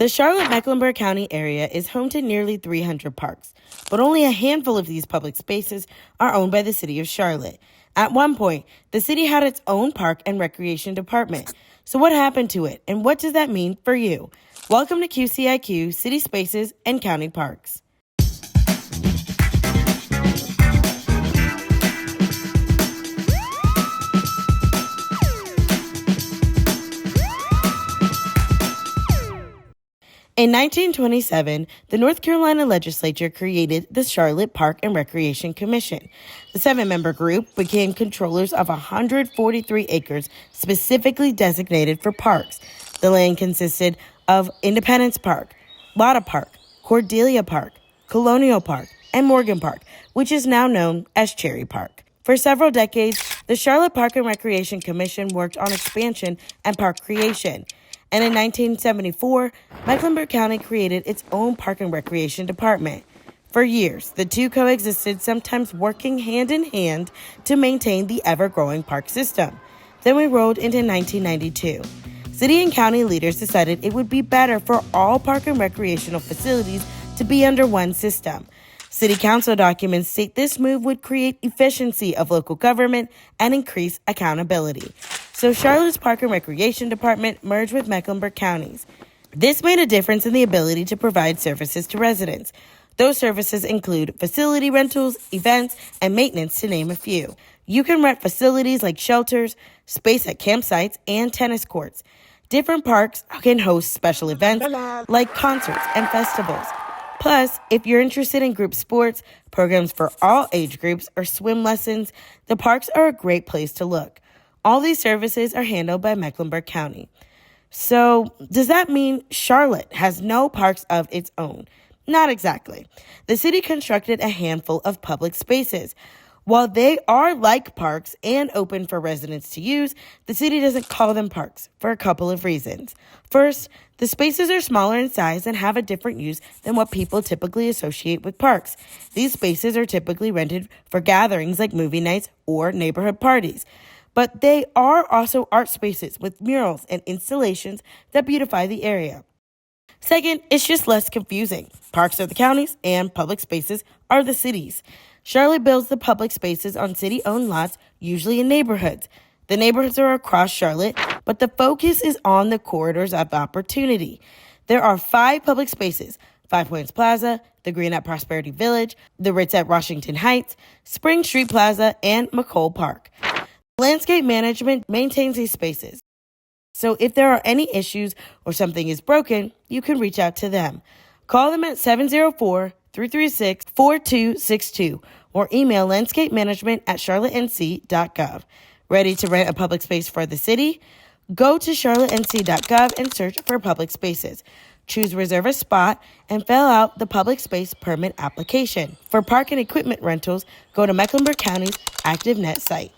The Charlotte-Mecklenburg County area is home to nearly 300 parks, but only a handful of these public spaces are owned by the city of Charlotte. At one point, the city had its own park and recreation department. So what happened to it, and what does that mean for you? Welcome to QCIQ, City Spaces and County Parks. In 1927, the North Carolina legislature created the Charlotte Park and Recreation Commission. The 7-member group became controllers of 143 acres specifically designated for parks. The land consisted of Independence Park, Lotta Park, Cordelia Park, Colonial Park, and Morgan Park, which is now known as Cherry Park. For several decades, the Charlotte Park and Recreation Commission worked on expansion and park creation. And in 1974, Mecklenburg County created its own park and recreation department. For years, the two coexisted, sometimes working hand in hand to maintain the ever-growing park system. Then we rolled into 1992. City and county leaders decided it would be better for all park and recreational facilities to be under one system. City council documents state this move would create efficiency of local government and increase accountability. So Charlotte's Park and Recreation Department merged with Mecklenburg County's. This made a difference in the ability to provide services to residents. Those services include facility rentals, events, and maintenance, to name a few. You can rent facilities like shelters, space at campsites, and tennis courts. Different parks can host special events like concerts and festivals. Plus, if you're interested in group sports, programs for all age groups, or swim lessons, the parks are a great place to look. All these services are handled by Mecklenburg County. So, does that mean Charlotte has no parks of its own? Not exactly. The city constructed a handful of public spaces. While they are like parks and open for residents to use, the city doesn't call them parks for a couple of reasons. First, the spaces are smaller in size and have a different use than what people typically associate with parks. These spaces are typically rented for gatherings like movie nights or neighborhood parties. But they are also art spaces with murals and installations that beautify the area. Second, it's just less confusing. Parks are the counties and public spaces are the cities. Charlotte builds the public spaces on city-owned lots, usually in neighborhoods. The neighborhoods are across Charlotte, but the focus is on the corridors of opportunity. There are 5 public spaces: Five Points Plaza, the Green at Prosperity Village, the Ritz at Washington Heights, Spring Street Plaza, and McColl Park. Landscape management maintains these spaces. So if there are any issues or something is broken, you can reach out to them. Call them at 704-336-4262 or email landscapemanagement@charlottenc.gov. Ready to rent a public space for the city? Go to charlottenc.gov and search for public spaces. Choose Reserve a Spot and fill out the public space permit application. For park and equipment rentals, go to Mecklenburg County's ActiveNet site.